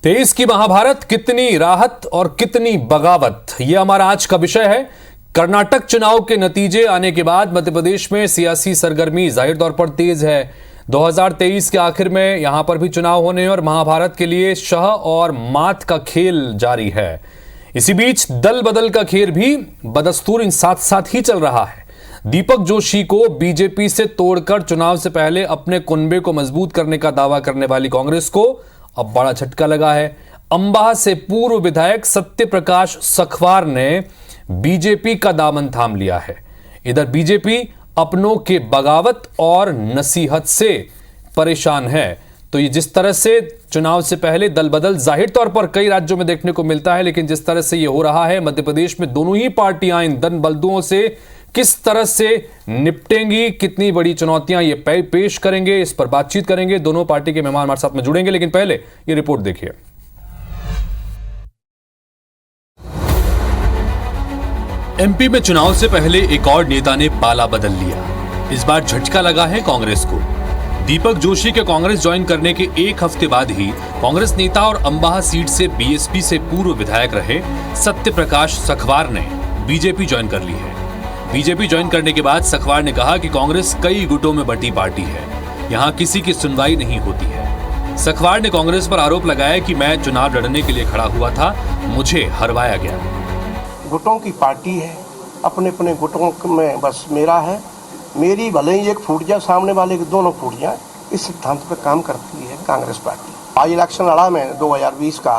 23 की महाभारत, कितनी राहत और कितनी बगावत, यह हमारा आज का विषय है। कर्नाटक चुनाव के नतीजे आने के बाद मध्य प्रदेश में सियासी सरगर्मी जाहिर तौर पर तेज है। 2023 के आखिर में यहां पर भी चुनाव होने और महाभारत के लिए शह और मात का खेल जारी है। इसी बीच दल बदल का खेल भी बदस्तूर साथ साथ ही चल रहा है। दीपक जोशी को बीजेपी से तोड़कर चुनाव से पहले अपने कुनबे को मजबूत करने का दावा करने वाली कांग्रेस को अब बड़ा झटका लगा है। अंबाह से पूर्व विधायक सत्य प्रकाश सखवार ने बीजेपी का दामन थाम लिया है। इधर बीजेपी अपनों के बगावत और नसीहत से परेशान है। तो ये जिस तरह से चुनाव से पहले दल बदल जाहिर तौर पर कई राज्यों में देखने को मिलता है, लेकिन जिस तरह से ये हो रहा है मध्य प्रदेश में दोनों ही पार्टियां इन दल बदलुओं से किस तरह से निपटेंगी, कितनी बड़ी चुनौतियां ये पेश करेंगे, इस पर बातचीत करेंगे। दोनों पार्टी के मेहमान हमारे साथ में जुड़ेंगे, लेकिन पहले ये रिपोर्ट देखिए। एमपी में चुनाव से पहले एक और नेता ने पाला बदल लिया। इस बार झटका लगा है कांग्रेस को। दीपक जोशी के कांग्रेस ज्वाइन करने के एक हफ्ते बाद ही कांग्रेस नेता और अंबाह सीट से बीएसपी से पूर्व विधायक रहे सत्य प्रकाश सखवार ने बीजेपी ज्वाइन कर ली है। बीजेपी ज्वाइन करने के बाद सखवार ने कहा कि कांग्रेस कई गुटों में बटी पार्टी है, यहां किसी की सुनवाई नहीं होती है। सखवार ने कांग्रेस पर आरोप लगाया कि मैं चुनाव लड़ने के लिए खड़ा हुआ था, मुझे हरवाया गया। गुटों की पार्टी है, अपने अपने गुटों में बस मेरा है, मेरी भले ही एक फूट जाए, सामने वाले के दोनों फूट जाए, इस सिद्धांत पर काम करती है कांग्रेस पार्टी। आज इलेक्शन लड़ा मैं 2020 का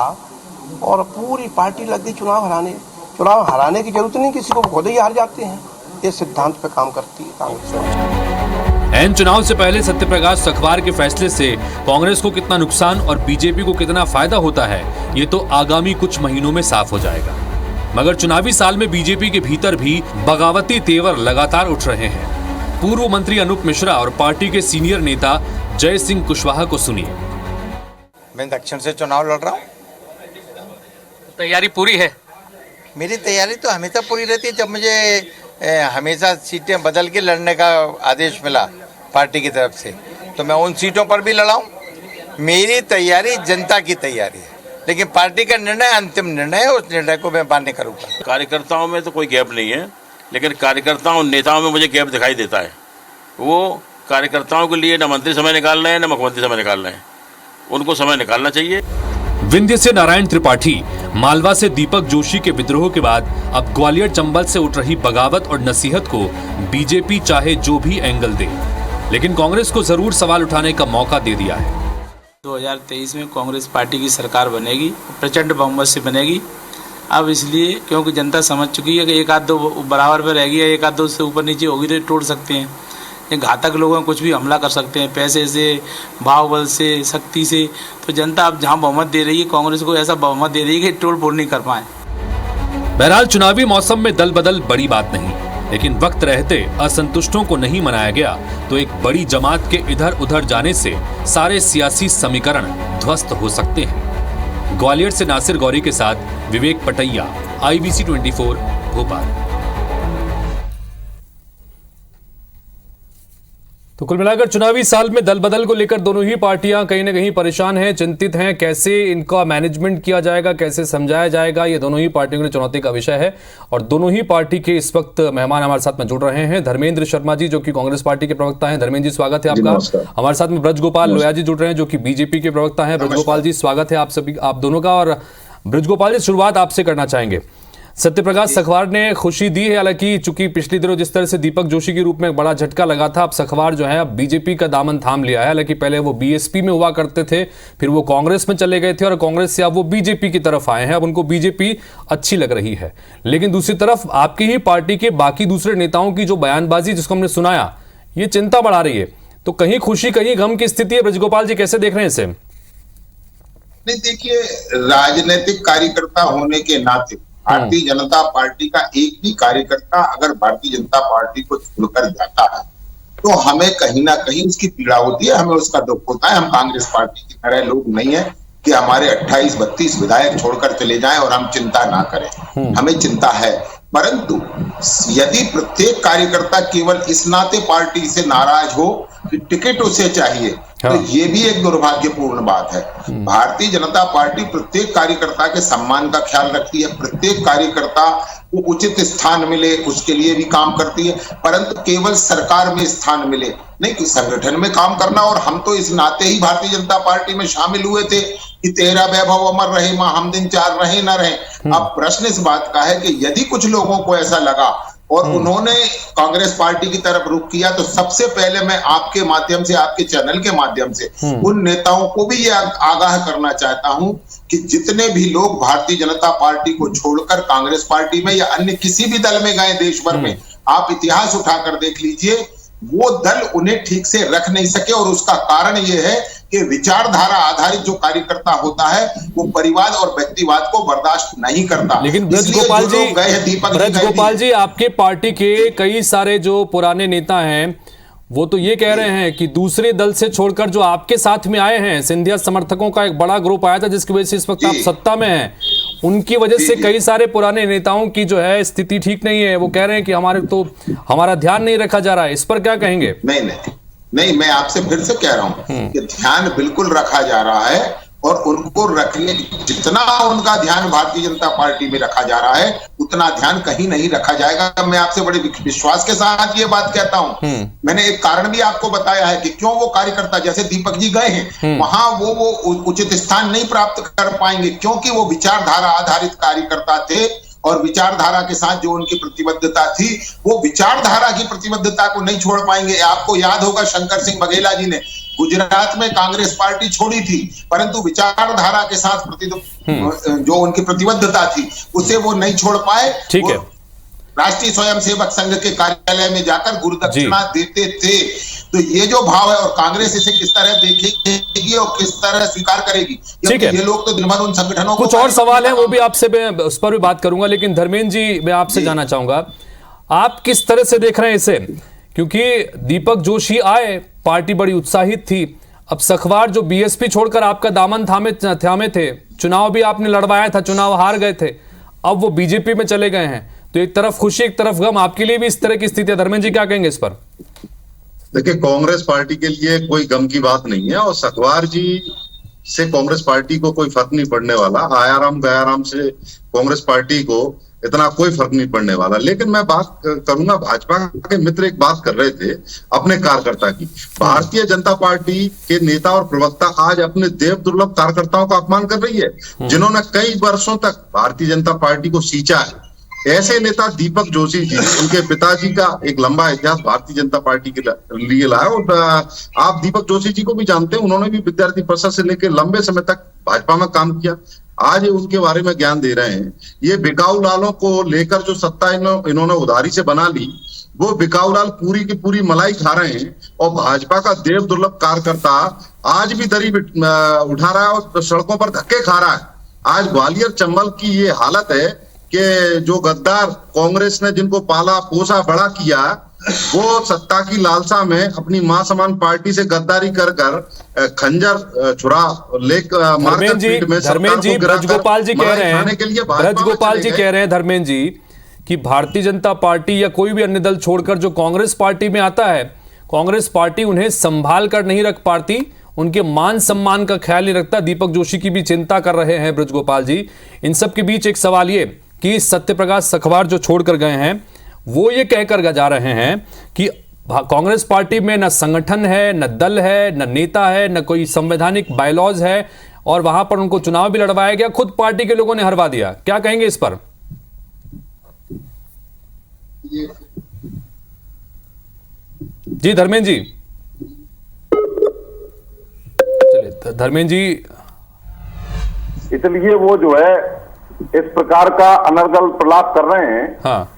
और पूरी पार्टी लग गई चुनाव हराने की जरूरत नहीं, किसी को खुद ही हार जाते हैं। ये सिद्धांत पे काम करती है कांग्रेस। एन चुनाव से पहले सत्य प्रकाश सखवार के फैसले से कांग्रेस को कितना नुकसान और बीजेपी को कितना फायदा होता है, ये तो आगामी कुछ महीनों में साफ हो जाएगा। मगर चुनावी साल में बीजेपी के भीतर भी बगावती तेवर लगातार उठ रहे हैं। पूर्व मंत्री अनूप मिश्रा और पार्टी के सीनियर नेता जय सिंह कुशवाहा को सुनिए। मैं दक्षिण से चुनाव लड़ रहा हूँ। तैयारी पूरी है? मेरी तैयारी तो हमेशा पूरी रहती है। जब मुझे हमेशा सीटें बदल के लड़ने का आदेश मिला पार्टी की तरफ से, तो मैं उन सीटों पर भी लड़ा हूँ। मेरी तैयारी जनता की तैयारी है, लेकिन पार्टी का निर्णय अंतिम निर्णय है, उस निर्णय को मैं मान्य करूँगा। कार्यकर्ताओं में तो कोई गैप नहीं है, लेकिन कार्यकर्ताओं नेताओं में मुझे गैप दिखाई देता है। वो कार्यकर्ताओं के लिए न मंत्री समय निकाल रहे हैं न मुख्यमंत्री समय निकाल रहे हैं। उनको समय निकालना चाहिए। विंध्य से नारायण त्रिपाठी, मालवा से दीपक जोशी के विद्रोह के बाद अब ग्वालियर चंबल से उठ रही बगावत और नसीहत को बीजेपी चाहे जो भी एंगल दे, लेकिन कांग्रेस को जरूर सवाल उठाने का मौका दे दिया है। 2023 में कांग्रेस पार्टी की सरकार बनेगी, प्रचंड बहुमत से बनेगी। अब इसलिए क्योंकि जनता समझ चुकी है कि एक आध दो बराबर पे रहेगी, एक आध दो से ऊपर नीचे होगी तो तोड़ सकते हैं। ये घातक लोगों कुछ भी हमला कर सकते हैं, पैसे से, भाव बल से, शक्ति से। तो जनता अब जहां बहुमत दे रही है कांग्रेस को, ऐसा बहुमत दे रही है कि तोड़ फोड़ नहीं कर पाए। बहरहाल चुनावी मौसम में दल बदल बड़ी बात नहीं, लेकिन वक्त रहते असंतुष्टों को नहीं मनाया गया तो एक बड़ी जमात के इधर उधर जाने से सारे सियासी समीकरण ध्वस्त हो सकते हैं। ग्वालियर से नासिर गौरी के साथ विवेक पटैया, IBC 24 भोपाल। तो कुल मिलाकर चुनावी साल में दल बदल को लेकर दोनों ही पार्टियां कहीं ना कहीं परेशान हैं, चिंतित हैं। कैसे इनका मैनेजमेंट किया जाएगा, कैसे समझाया जाएगा, ये दोनों ही पार्टियों के लिए चुनौती का विषय है। और दोनों ही पार्टी के इस वक्त मेहमान हमारे साथ में जुड़ रहे हैं। धर्मेंद्र शर्मा जी जो कि कांग्रेस पार्टी के प्रवक्ता हैं। धर्मेंद्र जी स्वागत है आपका। हमारे साथ में ब्रजगोपाल लोया जी जुड़ रहे हैं जो कि बीजेपी के प्रवक्ता है। ब्रजगोपाल जी स्वागत है आप दोनों का। और ब्रजगोपाल जी, शुरुआत आपसे करना चाहेंगे। सत्य प्रकाश सखवार ने खुशी दी है, हालांकि चूंकि पिछली दिनों जिस तरह से दीपक जोशी के रूप में एक बड़ा झटका लगा था, अब सखवार जो है अब बीजेपी का दामन थाम लिया है। हालांकि पहले वो बीएसपी में हुआ करते थे, फिर वो कांग्रेस में चले गए थे और कांग्रेस से अब वो बीजेपी की तरफ आए हैं। अब उनको बीजेपी अच्छी लग रही है। लेकिन दूसरी तरफ आपकी ही पार्टी के बाकी दूसरे नेताओं की जो बयानबाजी जिसको हमने सुनाया, ये चिंता बढ़ा रही है। तो कहीं खुशी कहीं गम की स्थिति है। ब्रजगोपाल जी कैसे देख रहे हैं इसे? नहीं, देखिए, राजनीतिक कार्यकर्ता होने के नाते भारतीय जनता पार्टी का एक भी कार्यकर्ता अगर भारतीय जनता पार्टी को छोड़कर जाता है तो हमें कहीं ना कहीं उसकी पीड़ा होती है, हमें उसका दुख होता है। हम कांग्रेस पार्टी की तरह लोग नहीं है कि हमारे 28-32 विधायक छोड़कर चले जाएं और हम चिंता ना करें। हमें चिंता है। परंतु यदि प्रत्येक कार्यकर्ता केवल इस नाते पार्टी से नाराज हो कि टिकट उसे चाहिए, तो ये भी एक दुर्भाग्यपूर्ण बात है। भारतीय जनता पार्टी प्रत्येक कार्यकर्ता के सम्मान का ख्याल रखती है, प्रत्येक कार्यकर्ता को उचित स्थान मिले उसके लिए भी काम करती है, परंतु केवल सरकार में स्थान मिले नहीं कि संगठन में काम करना। और हम तो इस नाते ही भारतीय जनता पार्टी में शामिल हुए थे कि तेरा वैभव अमर रहे, मां हम दिन चार रहे न रहे। अब प्रश्न इस बात का है कि यदि कुछ लोगों को ऐसा लगा और उन्होंने कांग्रेस पार्टी की तरफ रुख किया, तो सबसे पहले मैं आपके माध्यम से, आपके चैनल के माध्यम से उन नेताओं को भी ये आगाह करना चाहता हूं कि जितने भी लोग भारतीय जनता पार्टी को छोड़कर कांग्रेस पार्टी में या अन्य किसी भी दल में गए देश भर में, आप इतिहास उठाकर देख लीजिए, वो दल उन्हें ठीक से रख नहीं सके। और उसका कारण ये है कि विचारधारा आधारित जो कार्यकर्ता होता है वो परिवार और व्यक्तिवाद को बर्दाश्त नहीं करता। लेकिन ब्रज गोपाल जी, आपके पार्टी के कई सारे जो पुराने नेता हैं वो तो ये कह रहे हैं कि दूसरे दल से छोड़कर जो आपके साथ में आए हैं, सिंधिया समर्थकों का एक बड़ा ग्रुप आया था जिसकी वजह से इस वक्त आप सत्ता में हैं, उनकी वजह से कई सारे पुराने नेताओं की जो है स्थिति ठीक नहीं है। वो कह रहे हैं कि हमारा ध्यान नहीं रखा जा रहा है। इस पर क्या कहेंगे? नहीं, मैं आपसे फिर से कह रहा हूं कि ध्यान बिल्कुल रखा जा रहा है, और उनको रखने, जितना उनका ध्यान भारतीय जनता पार्टी में रखा जा रहा है उतना ध्यान कहीं नहीं रखा जाएगा। मैं आपसे बड़े विश्वास के साथ ये बात कहता हूं। मैंने एक कारण भी आपको बताया है कि क्यों वो कार्यकर्ता, जैसे दीपक जी गए हैं वहां, वो उचित स्थान नहीं प्राप्त कर पाएंगे, क्योंकि वो विचारधारा आधारित कार्यकर्ता थे और विचारधारा के साथ जो उनकी प्रतिबद्धता थी, वो विचारधारा की प्रतिबद्धता को नहीं छोड़ पाएंगे। आपको याद होगा शंकर सिंह बघेला जी ने गुजरात में कांग्रेस पार्टी छोड़ी थी, परंतु विचारधारा के साथ जो उनकी प्रतिबद्धता थी उसे वो नहीं छोड़ पाए। ठीक है, राष्ट्रीय स्वयंसेवक संघ के कार्यालय में जाकर गुरुदक्षिणा देते थे। तो ये जो भाव है, और कांग्रेस इसे किस तरह देखेगी और किस तरह स्वीकार करेगी, ये लोग तो दिन भर उन संगठनों कुछ और सवाल है, वो भी आपसे मैं उस पर भी बात करूंगा। लेकिन धर्मेंद्र जी, मैं आपसे जानना चाहूंगा, आप किस तरह से देख रहे हैं इसे? क्योंकि दीपक जोशी आए, पार्टी बड़ी उत्साहित थी, अब सखवार जो बीएसपी छोड़कर आपका दामन थामे थे, चुनाव भी आपने लड़वाया था, चुनाव हार गए थे, अब वो बीजेपी में चले गए हैं, तो एक तरफ खुशी एक तरफ गम, आपके लिए भी इस तरह की स्थिति है। धर्मेंद्र जी क्या कहेंगे इस पर? देखिए, कांग्रेस पार्टी के लिए कोई गम की बात नहीं है, और सखवार जी से कांग्रेस पार्टी को कोई फर्क नहीं पड़ने वाला, आयाराम गयाराम से कांग्रेस पार्टी को इतना कोई फर्क नहीं पड़ने वाला। लेकिन मैं बात करूंगा, भाजपा के मित्र एक बात कर रहे थे अपने कार्यकर्ता की। भारतीय जनता पार्टी के नेता और प्रवक्ता आज अपने देव दुर्लभ कार्यकर्ताओं का अपमान कर रही है, जिन्होंने कई वर्षों तक भारतीय जनता पार्टी को सींचा है। ऐसे नेता दीपक जोशी जी, उनके पिताजी का एक लंबा इतिहास भारतीय जनता पार्टी के लिए लाया, और आप दीपक जोशी जी को भी जानते हैं, उन्होंने भी विद्यार्थी परिषद से लेकर लंबे समय तक भाजपा में काम किया। आज उनके बारे में ज्ञान दे रहे हैं। ये बिकाऊ लालों को लेकर जो सत्ता इन्होंने उधारी से बना ली, वो बिकाऊ लाल पूरी की पूरी मलाई खा रहे हैं, और भाजपा का देव दुर्लभ कार्यकर्ता आज भी दरी उठा रहा है और सड़कों पर धक्के खा रहा है। आज ग्वालियर चंबल की ये हालत है कि जो गद्दार कांग्रेस ने जिनको पाला पोसा बड़ा किया, वो सत्ता की लालसा में अपनी मां समान पार्टी से गद्दारी कर खंजर छुरा धर्मेंद्र जी, ब्रज गोपाल जी कह रहे हैं धर्मेंद्र जी कि भारतीय जनता पार्टी या कोई भी अन्य दल छोड़कर जो कांग्रेस पार्टी में आता है, कांग्रेस पार्टी उन्हें संभाल कर नहीं रख पाती, उनके मान सम्मान का ख्याल नहीं रखता। दीपक जोशी की भी चिंता कर रहे हैं ब्रज गोपाल जी। इन सब के बीच एक सवाल ये कि सत्यप्रकाश सखवार जो छोड़कर गए हैं, वो ये कहकर जा रहे हैं कि कांग्रेस पार्टी में न संगठन है, न दल है, न नेता है, न कोई संवैधानिक बायलॉज है, और वहां पर उनको चुनाव भी लड़वाया गया, खुद पार्टी के लोगों ने हरवा दिया। क्या कहेंगे इस पर? जी धर्मेंद्र जी, चलिए धर्मेंद्र जी। इसलिए वो जो है इस प्रकार का अनर्गल प्रलाप कर रहे हैं। हाँ,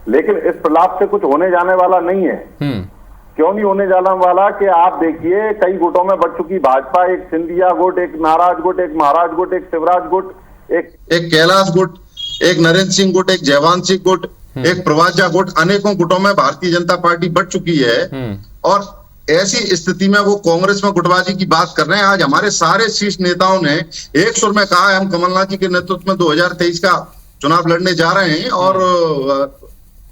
लेकिन इस प्रलाप से कुछ होने जाने वाला नहीं है। क्यों नहीं होने जाने वाला? कि आप देखिए, कई गुटों में बढ़ चुकी भाजपा, एक सिंधिया गुट, एक नाराज गुट, एक महाराज गुट, एक शिवराज गुट, एक कैलाश गुट, एक नरेंद्र सिंह गुट, एक जयवंत सिंह गुट, एक प्रवाजा गुट, अनेकों गुटों में भारतीय जनता पार्टी बढ़ चुकी है। और ऐसी स्थिति में वो कांग्रेस में गुटबाजी की बात कर रहे हैं। आज हमारे सारे शीर्ष नेताओं ने एक सुर में कहा है, हम कमलनाथ जी के नेतृत्व में 2023 का चुनाव लड़ने जा रहे हैं और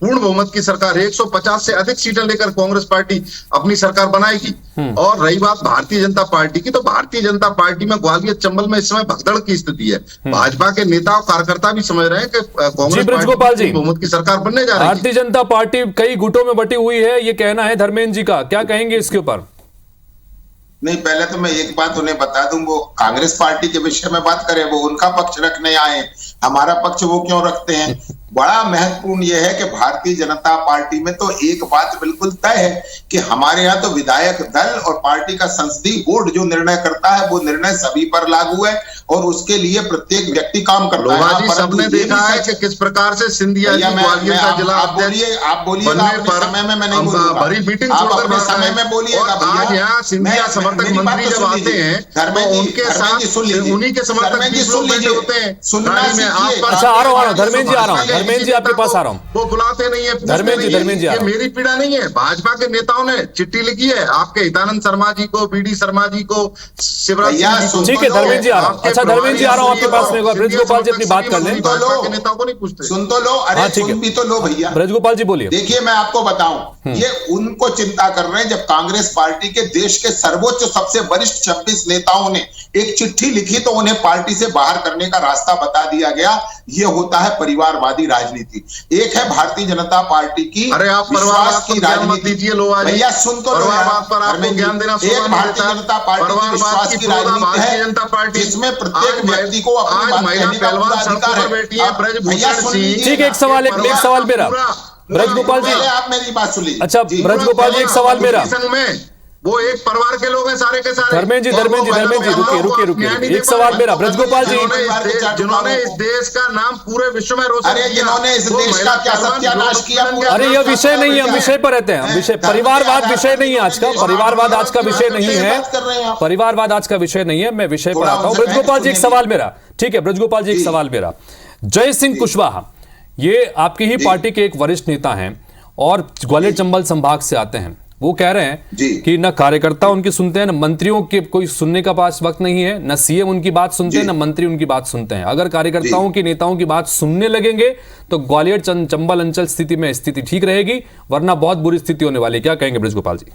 पूर्ण बहुमत की सरकार 150 से अधिक सीटें लेकर कांग्रेस पार्टी अपनी सरकार बनाएगी। और रही बात भारतीय जनता पार्टी की, तो भारतीय जनता पार्टी में ग्वालियर चंबल में इस समय भगदड़ की स्थिति है। भाजपा के नेता और कार्यकर्ता भी समझ रहे हैं कि कांग्रेस पार्टी बहुमत की सरकार बनने जा रही है। भारतीय जनता पार्टी कई गुटों में बटी हुई है, ये कहना है धर्मेंद्र जी का, क्या कहेंगे इसके ऊपर? नहीं, पहले तो मैं एक बात उन्हें बता दूं, वो कांग्रेस पार्टी के विषय में बात करें, वो उनका पक्ष रखने आए, हमारा पक्ष वो क्यों रखते हैं? बड़ा महत्वपूर्ण यह है कि भारतीय जनता पार्टी में तो एक बात बिल्कुल तय है कि हमारे यहाँ तो विधायक दल और पार्टी का संसदीय बोर्ड जो निर्णय करता है वो निर्णय सभी पर लागू है और उसके लिए प्रत्येक व्यक्ति काम करता है। सबने देखा है कि किस प्रकार से सिंधिया जी ग्वालियर का जिला आप बोलिएगा समय में मैं नहीं बोलूंगा, बड़ी मीटिंग आप अपने समय में बोलिएगा। आज यहाँ सिंधिया समर्थक मंत्री जब आते हैं तो उनके साथ उन्हीं के समर्थक होते हैं। अच्छा, आ रहा हूँ धर्मेंद्र जी, आ रहा हूँ धर्मेंद्र जी, आपके पास आ रहा हूँ। वो बुलाते नहीं है। धर्मेंद्र जी, ये मेरी पीड़ा नहीं है, भाजपा के नेताओं ने चिट्ठी लिखी है आपके हितानंद शर्मा जी को, बीडी शर्मा जी को, शिवराज जी। ठीक है धर्मेंद्र जी, आ रहा हूँ। अच्छा धर्मेंद्र जी, आ रहा हूँ आपके पास में। ब्रजगोपाल जी अपनी बात कर लें। भाजपा के नेताओं को नहीं पूछते। सुन तो लो, अरे सुन भी तो लो भैया। ब्रजगोपाल जी बोलिए। देखिए मैं आपको बताऊं, ये उनको चिंता कर रहे हैं जब कांग्रेस पार्टी के देश के सर्वोच्च सबसे वरिष्ठ 26 नेताओं ने एक चिट्ठी लिखी तो उन्हें पार्टी से बाहर करने का रास्ता बता दिया गया। ये होता है परिवारवादी राजनीति। एक है भारतीय जनता पार्टी की, अरे आप विश्वास की राजनीति। भैया सुन तो लो, ज्ञान देना एक भारतीय जनता पार्टी की विश्वास की राजनीति है जिसमें प्रत्येक व्यक्ति को अपनी बात कहने का पूरा अधिकार है। भैया सुन लीजिए। ठीक है, एक सवाल मेरा ब्रजगोपाल जी, आप मेरी बात सुन लीजिए। अच्छा ब्रजगोपाल जी, एक सवाल मेरा। वो एक परिवार के लोग हैं सारे के सारे। धर्मेंद्र जी रुकिए, एक सवाल मेरा ब्रजगोपाल जी, जिन्होंने इस देश का नाम पूरे विश्व में रोशन किया, जिन्होंने इस देश का क्या सत्यानाश किया। अरे यह विषय नहीं है, हम विषय पर रहते हैं। विषय परिवारवाद विषय नहीं है आज का, परिवारवाद आज का विषय नहीं है, परिवारवाद आज का विषय नहीं है। मैं विषय पर आता हूं। ब्रजगोपाल जी, एक सवाल मेरा। ठीक है ब्रजगोपाल जी, एक सवाल मेरा। जय सिंह कुशवाहा, ये आपकी ही पार्टी के एक वरिष्ठ नेता हैं और ग्वालियर चंबल संभाग से आते हैं। वो कह रहे हैं कि न कार्यकर्ता उनकी सुनते हैं, न मंत्रियों के कोई सुनने का पास वक्त नहीं है, न सीएम उनकी बात सुनते हैं, न मंत्री उनकी बात सुनते हैं। अगर कार्यकर्ताओं की, नेताओं की बात सुनने लगेंगे तो ग्वालियर चंबल अंचल स्थिति ठीक रहेगी, वरना बहुत बुरी स्थिति होने वाली। क्या कहेंगे ब्रजगोपाल जी?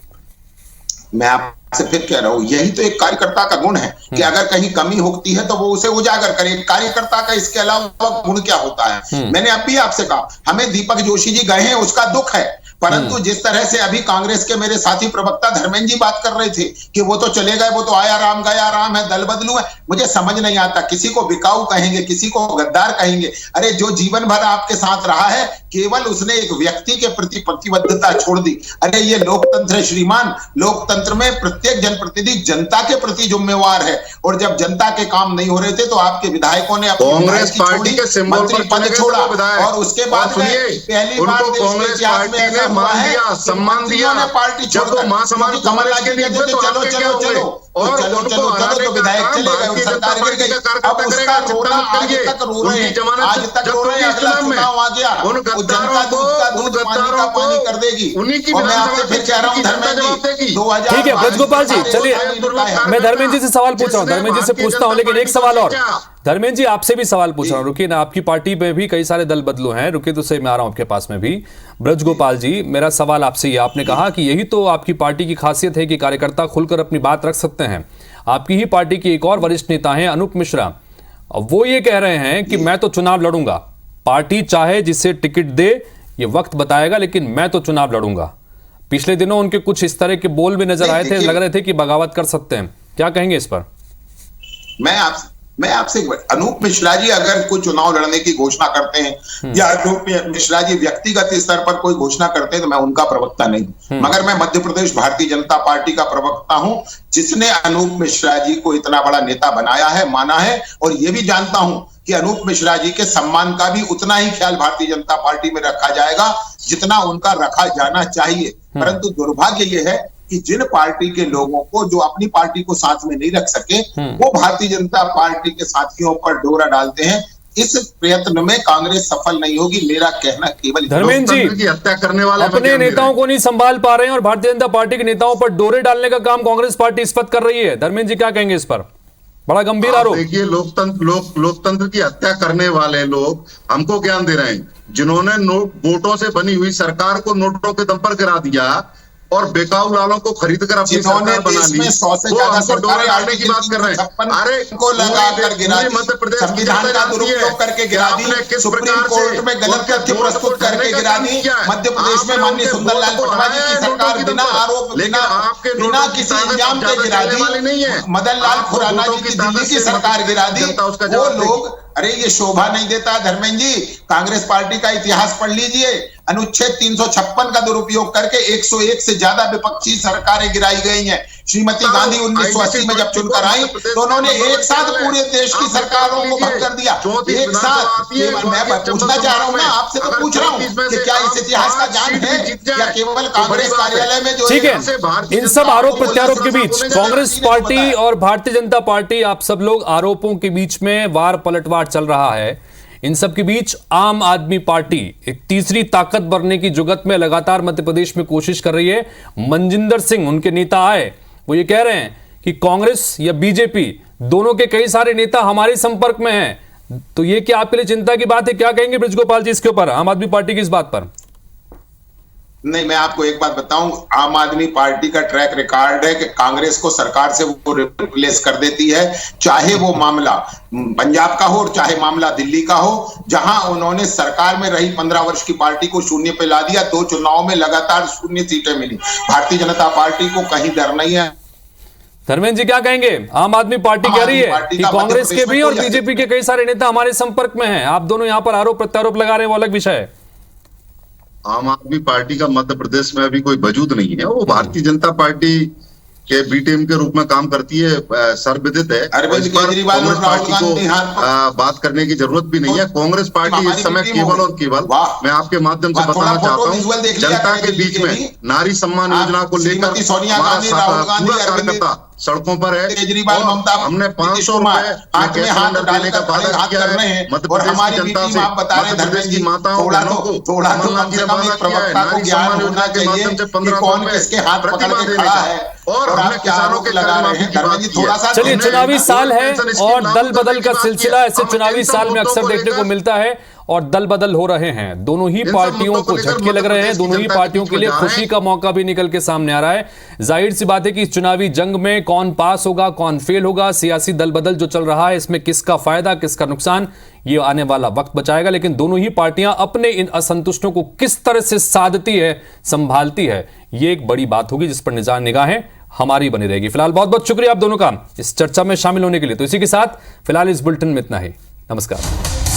मैं आपसे फिर कह रहा हूं, यही तो एक कार्यकर्ता का गुण है कि अगर कहीं कमी होती है तो वो उसे उजागर करे। कार्यकर्ता का इसके अलावा गुण क्या होता है? मैंने अब भी आपसे कहा, हमें दीपक जोशी जी गए हैं, उसका दुख है, परंतु जिस तरह से अभी कांग्रेस के मेरे साथी प्रवक्ता धर्मेंद्र जी बात कर रहे थे कि वो तो चले गए, वो तो आया राम गया राम है, दल बदलू है, मुझे समझ नहीं आता। किसी को बिकाऊ कहेंगे, किसी को गद्दार कहेंगे। अरे जो जीवन भर आपके साथ रहा है, केवल उसने एक व्यक्ति के प्रति प्रतिबद्धता छोड़ दी। अरे ये लोकतंत्र है श्रीमान, लोकतंत्र में प्रत्येक जनप्रतिनिधि जनता के प्रति जिम्मेवार है, और जब जनता के काम नहीं हो रहे थे तो आपके विधायकों ने कांग्रेस पार्टी के सिंबल पर पद छोड़ा और उसके बाद पहली बार सम्मान दिया पार्टी जब वो मां समाज कमलनाथ के लिए चलो विधायक चले गए, सरकार गिर गई। अब उसका रोना आज तक रो रहे हैं, आज तक रो रहे हैं। अगला चुनाव आ गया, जनता दूध पानी का पानी कर देगी। और मैं आपसे फिर कह रहा हूँ धर्मेंद्र जी, 2000 ठीक है ब्रजगोपाल जी, चलिए मैं धर्मेंद्र जी से सवाल पूछ रहा हूँ, धर्मेंद्र जी से पूछता हूँ, लेकिन एक सवाल और। धर्मेंद्र जी आपसे भी सवाल पूछ रहा हूँ, रुकिए ना, आपकी पार्टी में भी कई सारे दल बदलू हैं, रुकिए तो सही, मैं आ रहा हूँ आपके पास में भी। ब्रजगोपाल जी, मेरा सवाल आपसे ये, आपने कहा कि यही तो आपकी पार्टी की खासियत है कि कार्यकर्ता खुलकर अपनी बात रख सकते हैं। आपकी ही पार्टी के एक और वरिष्ठ नेता हैं अनूप मिश्रा, वो ये कह रहे हैं कि मैं तो चुनाव लड़ूंगा, पार्टी चाहे जिसे टिकट दे ये वक्त बताएगा, लेकिन मैं तो चुनाव लड़ूंगा। पिछले दिनों उनके कुछ इस तरह के बोल भी नजर आए थे, लग रहे थे कि बगावत कर सकते हैं। क्या कहेंगे इस पर? मैं आपसे अनूप मिश्रा जी अगर कोई चुनाव लड़ने की घोषणा करते हैं या अनूप मिश्रा जी व्यक्तिगत स्तर पर कोई घोषणा करते हैं तो मैं उनका प्रवक्ता नहीं, मगर मैं मध्य प्रदेश भारतीय जनता पार्टी का प्रवक्ता हूं, जिसने अनूप मिश्रा जी को इतना बड़ा नेता बनाया है, माना है, और ये भी जानता हूं कि अनूप मिश्रा जी के सम्मान का भी उतना ही ख्याल भारतीय जनता पार्टी में रखा जाएगा जितना उनका रखा जाना चाहिए। परंतु दुर्भाग्य यह है कि जिन पार्टी के लोगों को जो अपनी पार्टी को साथ में नहीं रख सके, वो भारतीय जनता पार्टी के साथियों पर डोरा डालते हैं। इस प्रयत्न में कांग्रेस सफल नहीं होगी, मेरा कहना केवल। धर्मेंद्र जी की हत्या करने वाले अपने नेताओं को नहीं संभाल पा रहे हैं और भारतीय जनता पार्टी के नेताओं पर डोरे डालने का काम कांग्रेस पार्टी इस वक्त कर रही है। धर्मेंद्र जी क्या कहेंगे इस पर? बड़ा गंभीर आरोप। देखिए, लोकतंत्र की हत्या करने वाले लोग हमको ज्ञान दे रहे हैं, जिन्होंने वोटों से बनी हुई सरकार को नोटों के दम पर गिरा दिया और बेकाऊ लालों को खरीद कर अपनी सरकार बना ली। 100 से ज्यादा सरकारें आने की बात कर रहे हैं। अरे को लगाकर गिरा दी, मध्य प्रदेश संविधान का दुरुपयोग करके गिरा दी, सुप्रीम कोर्ट में गलत तथ्य प्रस्तुत करके गिरा दी। मध्य प्रदेश में माननीय सुंदरलाल पटवा जी की सरकार बिना आरोप बिना किसी इल्जाम के गिरा दी। मदन लाल खुराना जी की दिल्ली की सरकार गिरा दी। वो लोग, अरे ये शोभा नहीं देता धर्मेंद्र जी। कांग्रेस पार्टी का इतिहास पढ़ लीजिए। अनुच्छेद 356 का दुरुपयोग करके 101 से ज्यादा विपक्षी सरकारें गिराई गई हैं। श्रीमती गांधी 1980 में जब चुनकर आई तो उन्होंने एक साथ पूरे देश की सरकारों को भंग कर दिया, एक साथ। मैं पूछना चाह रहा हूं ना, आपसे तो पूछ रहा हूं कि क्या इस इतिहास का ज्ञान है या केवल कांग्रेस कार्यालय में जो ठीक है। इन सब आरोप प्रत्यारोप के बीच कांग्रेस पार्टी और भारतीय जनता पार्टी, आप सब लोग आरोपों के बीच में वार पलटवार चल रहा है। इन सब के बीच आम आदमी पार्टी एक तीसरी ताकत बनने की जुगत में लगातार मध्य प्रदेश में कोशिश कर रही है। मनजिंदर सिंह उनके नेता आए, वो ये कह रहे हैं कि कांग्रेस या बीजेपी दोनों के कई सारे नेता हमारे संपर्क में हैं। तो ये क्या आपके लिए चिंता की बात है? क्या कहेंगे ब्रिजगोपाल जी इसके ऊपर, आम आदमी पार्टी की इस बात पर? नहीं, मैं आपको एक बात बताऊं, आम आदमी पार्टी का ट्रैक रिकॉर्ड है कि कांग्रेस को सरकार से वो रिप्लेस कर देती है, चाहे वो मामला पंजाब का हो और चाहे मामला दिल्ली का हो, जहां उन्होंने सरकार में रही 15 वर्ष की पार्टी को शून्य पे ला दिया। 2 चुनाव में लगातार 0 सीटें मिली। भारतीय जनता पार्टी को कहीं डर नहीं है। धर्मेंद्र जी क्या कहेंगे? आम आदमी पार्टी कह रही है कि कांग्रेस के भी और बीजेपी के कई सारे नेता हमारे संपर्क में हैं। आप दोनों यहां पर आरोप प्रत्यारोप लगा रहे हैं, वो अलग विषय है। आम आदमी पार्टी का मध्य प्रदेश में अभी कोई वजूद नहीं है। वो भारतीय जनता पार्टी के बी टीम के रूप में काम करती है, सर्वविदित है। अरविंद केजरीवाल और राहुल गांधी बात करने की जरूरत भी नहीं है। कांग्रेस पार्टी इस समय केवल और केवल, मैं आपके माध्यम से बताना चाहता हूँ, जनता के बीच में नारी सम्मान योजना को लेकर सोनिया गांधी, राहुल गांधी, सड़कों पर है। केजरीवाल, ममता, हमने 500 रुपए हाथ में हाथ डालने का वादा किया है। मध्य और प्रदेश हमारी की जनता से, आप बता रहे हैं धर्मेंद्र जी, माताओं बहनों को थोड़ा तो कम से कम एक प्रवक्ता को ज्ञान होना चाहिए कि कौन किसके हाथ पकड़ के खड़ा है और हमने किसानों के लगा रहे हैं। धर्मेंद्र जी थोड़ा सा, चलिए, चुनावी साल है और दल बदल का सिलसिला ऐसे चुनावी साल में अक्सर देखने को मिलता है और दल बदल हो रहे हैं। दोनों ही पार्टियों को झटके लग रहे हैं, दोनों ही पार्टियों के लिए खुशी का मौका भी निकल के सामने आ रहा है। जाहिर सी बात है कि इस चुनावी जंग में कौन पास होगा, कौन फेल होगा, सियासी दल बदल जो चल रहा है इसमें किसका फायदा किसका नुकसान, ये आने वाला वक्त बचाएगा। लेकिन दोनों ही पार्टियां अपने इन असंतुष्टों को किस तरह से साधती है, संभालती है, ये एक बड़ी बात होगी जिस पर निगाहें हमारी बनी रहेगी। फिलहाल बहुत बहुत शुक्रिया आप दोनों का इस चर्चा में शामिल होने के लिए। तो इसी के साथ फिलहाल इस बुलेटिन में इतना ही। नमस्कार।